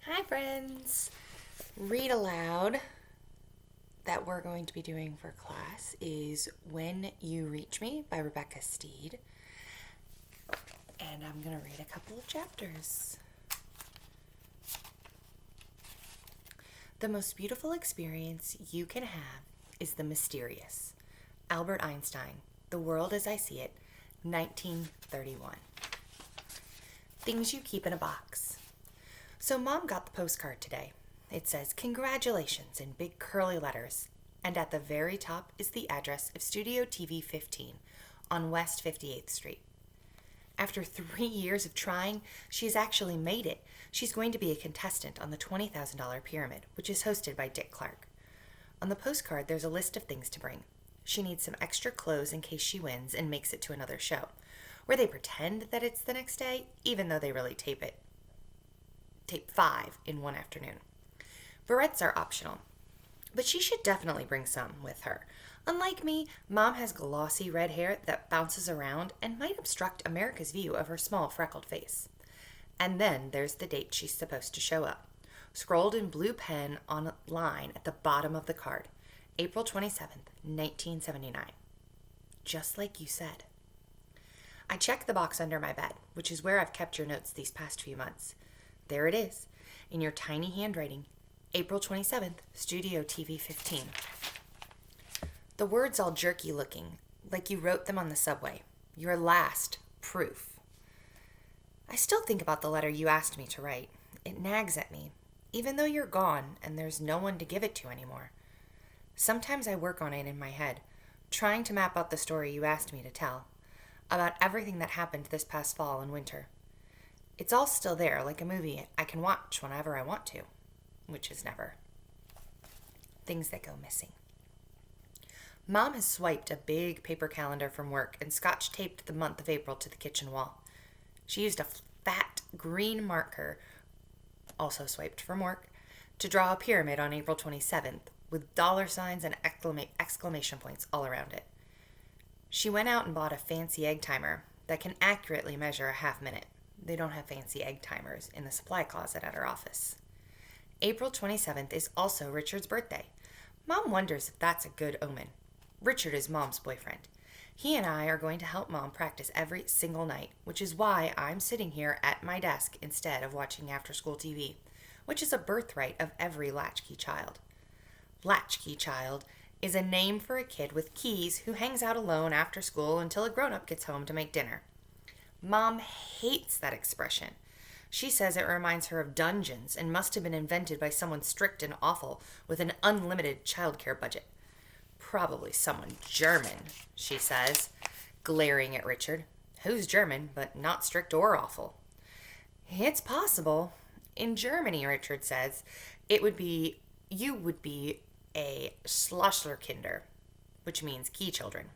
Hi, friends. Read aloud that we're going to be doing for class is When You Reach Me by Rebecca Stead. And I'm going to read a couple of chapters. The most beautiful experience you can have is the mysterious. Albert Einstein, The World as I See It, 1931. Things you keep in a box. So Mom got the postcard today. It says, "Congratulations" in big curly letters. And at the very top is the address of Studio TV 15 on West 58th Street. After 3 years of trying, she's actually made it. She's going to be a contestant on the $20,000 Pyramid, which is hosted by Dick Clark. On the postcard, there's a list of things to bring. She needs some extra clothes in case she wins and makes it to another show, where they pretend that it's the next day, even though they really tape 5 in one afternoon. Barrettes are optional, but she should definitely bring some with her. Unlike me, Mom has glossy red hair that bounces around and might obstruct America's view of her small freckled face. And then there's the date she's supposed to show up, scrolled in blue pen on a line at the bottom of the card, April 27th, 1979. Just like you said. I check the box under my bed, which is where I've kept your notes these past few months. There it is, in your tiny handwriting, April 27th, Studio TV 15. The words all jerky looking, like you wrote them on the subway. Your last proof. I still think about the letter you asked me to write. It nags at me, even though you're gone and there's no one to give it to anymore. Sometimes I work on it in my head, trying to map out the story you asked me to tell, about everything that happened this past fall and winter. It's all still there, like a movie I can watch whenever I want to, which is never. Things that go missing. Mom has swiped a big paper calendar from work and scotch-taped the month of April to the kitchen wall. She used a fat green marker, also swiped from work, to draw a pyramid on April 27th with dollar signs and exclamation points all around it. She went out and bought a fancy egg timer that can accurately measure a half minute. They don't have fancy egg timers in the supply closet at her office. April 27th is also Richard's birthday. Mom wonders if that's a good omen. Richard is Mom's boyfriend. He and I are going to help Mom practice every single night, which is why I'm sitting here at my desk instead of watching after-school TV, which is a birthright of every latchkey child. Latchkey child is a name for a kid with keys who hangs out alone after school until a grown-up gets home to make dinner. Mom hates that expression. She says it reminds her of dungeons and must have been invented by someone strict and awful with an unlimited childcare budget. Probably someone German, she says, glaring at Richard. Who's German, but not strict or awful? It's possible. In Germany, Richard says, you would be a Schlosslerkinder, which means key children.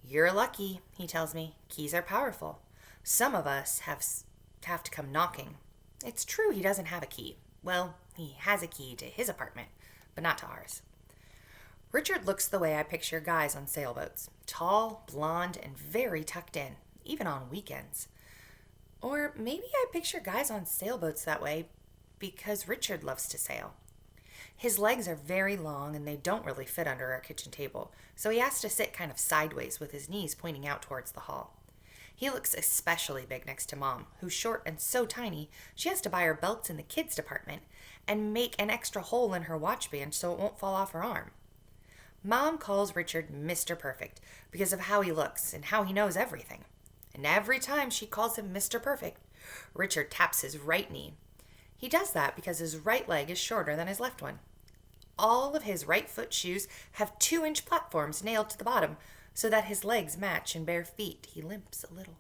You're lucky, he tells me. Keys are powerful. Some of us have to come knocking. It's true he doesn't have a key. Well, he has a key to his apartment, but not to ours. Richard looks the way I picture guys on sailboats. Tall, blonde, and very tucked in, even on weekends. Or maybe I picture guys on sailboats that way because Richard loves to sail. His legs are very long and they don't really fit under our kitchen table, so he has to sit kind of sideways with his knees pointing out towards the hall. He looks especially big next to Mom, who's short and so tiny she has to buy her belts in the kids' department and make an extra hole in her watch band so it won't fall off her arm. Mom calls Richard Mr. Perfect because of how he looks and how he knows everything. And every time she calls him Mr. Perfect, Richard taps his right knee. He does that because his right leg is shorter than his left one. All of his right foot shoes have 2-inch platforms nailed to the bottom so that his legs match and bare feet. He limps a little.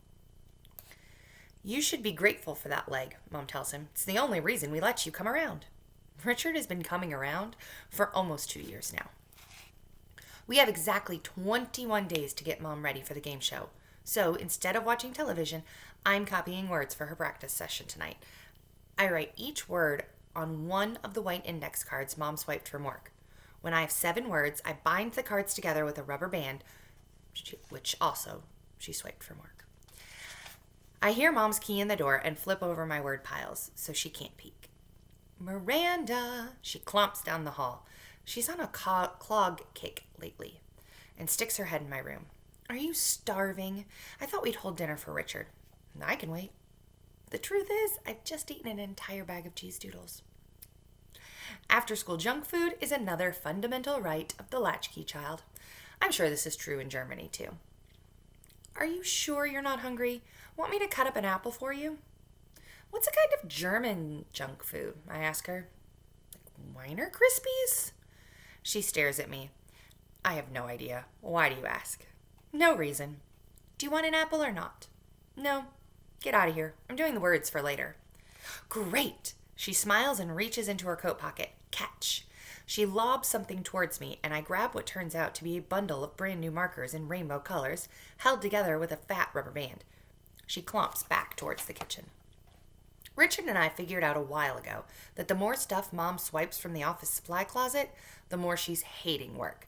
You should be grateful for that leg, Mom tells him. It's the only reason we let you come around. Richard has been coming around for almost 2 years now. We have exactly 21 days to get Mom ready for the game show. So instead of watching television, I'm copying words for her practice session tonight. I write each word on one of the white index cards Mom swiped from work. When I have 7 words, I bind the cards together with a rubber band, which also she swiped from work. I hear Mom's key in the door and flip over my word piles so she can't peek. Miranda! She clomps down the hall. She's on a clog kick lately and sticks her head in my room. Are you starving? I thought we'd hold dinner for Richard. I can wait. The truth is, I've just eaten an entire bag of cheese doodles. After-school junk food is another fundamental right of the latchkey child. I'm sure this is true in Germany, too. Are you sure you're not hungry? Want me to cut up an apple for you? What's a kind of German junk food? I ask her. Weiner Krispies? She stares at me. I have no idea. Why do you ask? No reason. Do you want an apple or not? No. Get out of here. I'm doing the words for later. Great! She smiles and reaches into her coat pocket. Catch! She lobs something towards me, and I grab what turns out to be a bundle of brand new markers in rainbow colors, held together with a fat rubber band. She clomps back towards the kitchen. Richard and I figured out a while ago that the more stuff Mom swipes from the office supply closet, the more she's hating work.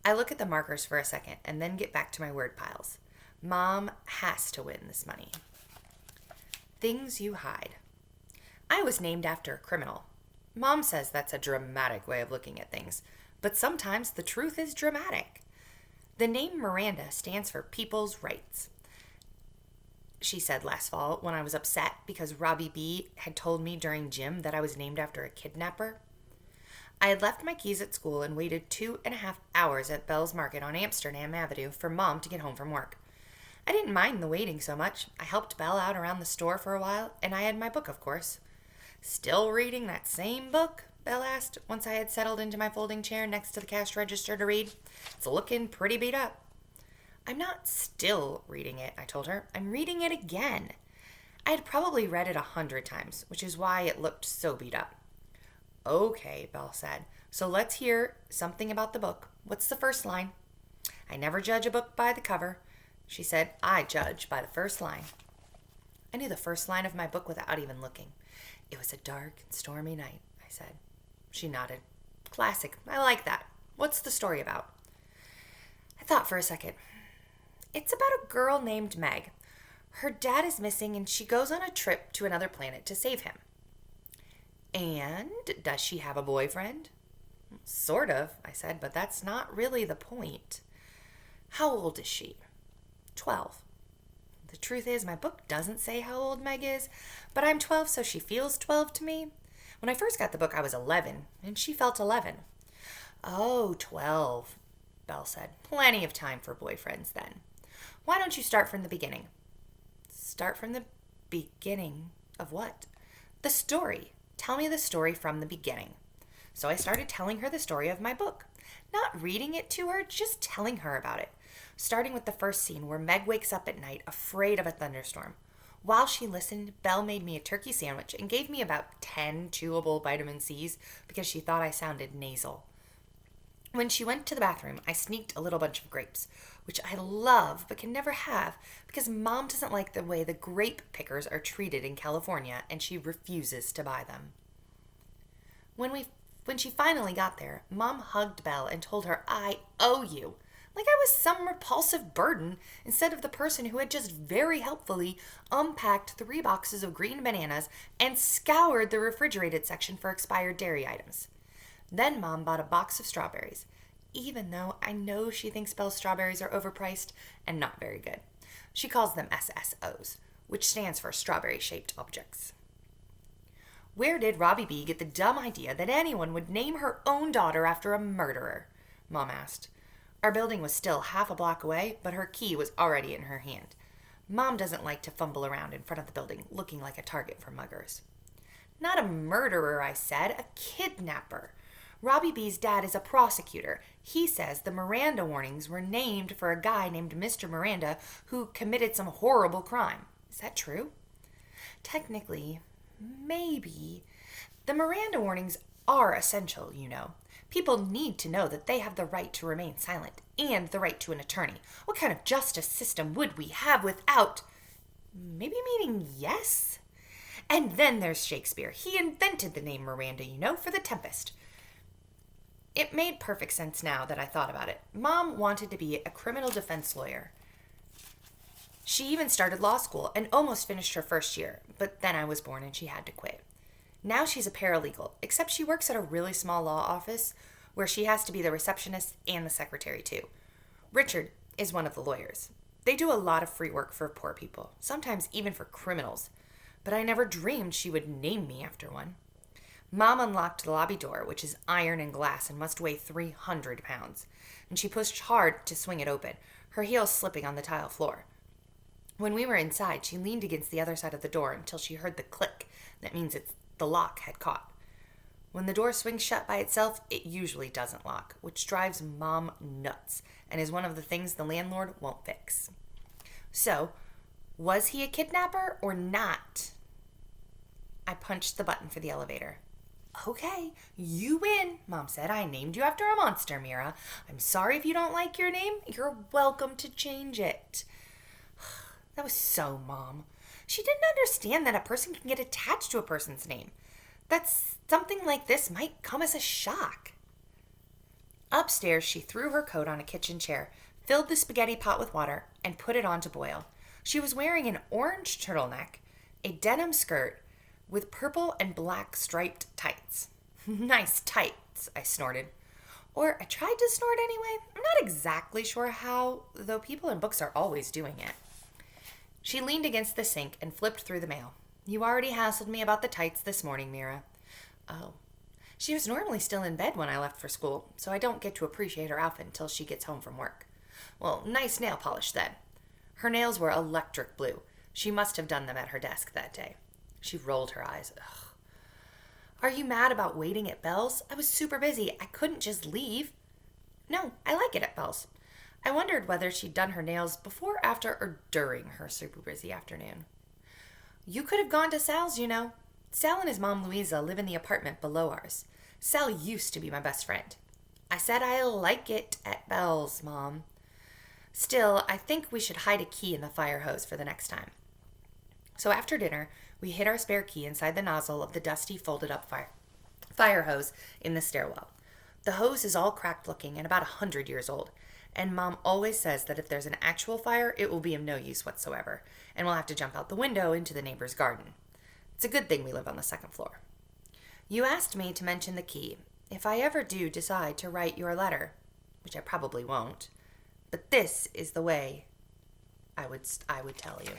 I look at the markers for a second and then get back to my word piles. Mom has to win this money. Things you hide. I was named after a criminal. Mom says that's a dramatic way of looking at things, but sometimes the truth is dramatic. The name Miranda stands for People's Rights. She said last fall when I was upset because Robbie B. had told me during gym that I was named after a kidnapper. I had left my keys at school and waited 2.5 hours at Bell's Market on Amsterdam Avenue for Mom to get home from work. I didn't mind the waiting so much. I helped Belle out around the store for a while, and I had my book, of course. Still reading that same book? Belle asked once I had settled into my folding chair next to the cash register to read. It's looking pretty beat up. I'm not still reading it, I told her. I'm reading it again. I had probably read it 100 times, which is why it looked so beat up. Okay, Belle said. So let's hear something about the book. What's the first line? I never judge a book by the cover. She said, I judge by the first line. I knew the first line of my book without even looking. It was a dark and stormy night, I said. She nodded. Classic. I like that. What's the story about? I thought for a second. It's about a girl named Meg. Her dad is missing and she goes on a trip to another planet to save him. And does she have a boyfriend? Sort of, I said, but that's not really the point. How old is she? 12. The truth is, my book doesn't say how old Meg is, but I'm 12, so she feels 12 to me. When I first got the book, I was 11, and she felt 11. Oh, 12, Belle said. Plenty of time for boyfriends then. Why don't you start from the beginning? Start from the beginning of what? The story. Tell me the story from the beginning. So I started telling her the story of my book. Not reading it to her, just telling her about it. Starting with the first scene where Meg wakes up at night afraid of a thunderstorm. While she listened, Belle made me a turkey sandwich and gave me about 10 chewable vitamin C's because she thought I sounded nasal. When she went to the bathroom, I sneaked a little bunch of grapes, which I love but can never have because Mom doesn't like the way the grape pickers are treated in California and she refuses to buy them. When she finally got there, Mom hugged Belle and told her, I owe you. Like I was some repulsive burden instead of the person who had just very helpfully unpacked 3 boxes of green bananas and scoured the refrigerated section for expired dairy items. Then Mom bought a box of strawberries, even though I know she thinks Belle's strawberries are overpriced and not very good. She calls them SSOs, which stands for strawberry-shaped objects. Where did Robbie B. get the dumb idea that anyone would name her own daughter after a murderer? Mom asked. Our building was still half a block away, but her key was already in her hand. Mom doesn't like to fumble around in front of the building, looking like a target for muggers. Not a murderer, I said, a kidnapper. Robbie B.'s dad is a prosecutor. He says the Miranda warnings were named for a guy named Mr. Miranda who committed some horrible crime. Is that true? Technically, maybe. The Miranda warnings are essential, you know. People need to know that they have the right to remain silent and the right to an attorney. What kind of justice system would we have without... Maybe meaning yes? And then there's Shakespeare. He invented the name Miranda, you know, for the Tempest. It made perfect sense now that I thought about it. Mom wanted to be a criminal defense lawyer. She even started law school and almost finished her first year, but then I was born and she had to quit. Now she's a paralegal, except she works at a really small law office where she has to be the receptionist and the secretary too. Richard is one of the lawyers. They do a lot of free work for poor people, sometimes even for criminals, but I never dreamed she would name me after one. Mom unlocked the lobby door, which is iron and glass and must weigh 300 pounds, and she pushed hard to swing it open, her heels slipping on the tile floor. When we were inside, she leaned against the other side of the door until she heard the click. That means the lock had caught. When the door swings shut by itself, it usually doesn't lock, which drives Mom nuts and is one of the things the landlord won't fix. So, was he a kidnapper or not? I punched the button for the elevator. Okay, you win, Mom said. I named you after a monster, Mira. I'm sorry if you don't like your name. You're welcome to change it. That was so Mom. She didn't understand that a person can get attached to a person's name. That something like this might come as a shock. Upstairs, she threw her coat on a kitchen chair, filled the spaghetti pot with water, and put it on to boil. She was wearing an orange turtleneck, a denim skirt, with purple and black striped tights. Nice tights, I snorted. Or I tried to snort anyway. I'm not exactly sure how, though people in books are always doing it. She leaned against the sink and flipped through the mail. You already hassled me about the tights this morning, Mira. Oh. She was normally still in bed when I left for school, so I don't get to appreciate her outfit until she gets home from work. Well, nice nail polish then. Her nails were electric blue. She must have done them at her desk that day. She rolled her eyes. Ugh. Are you mad about waiting at Belle's? I was super busy. I couldn't just leave. No, I like it at Belle's. I wondered whether she'd done her nails before, after, or during her super busy afternoon. You could have gone to Sal's, you know. Sal and his mom Louisa live in the apartment below ours. Sal used to be my best friend. I said I like it at Belle's, Mom. Still, I think we should hide a key in the fire hose for the next time. So after dinner, we hid our spare key inside the nozzle of the dusty, folded-up fire hose in the stairwell. The hose is all cracked looking and about 100 years old, and Mom always says that if there's an actual fire, it will be of no use whatsoever, and we'll have to jump out the window into the neighbor's garden. It's a good thing we live on the second floor. You asked me to mention the key if I ever do decide to write your letter, which I probably won't, but this is the way I would tell you.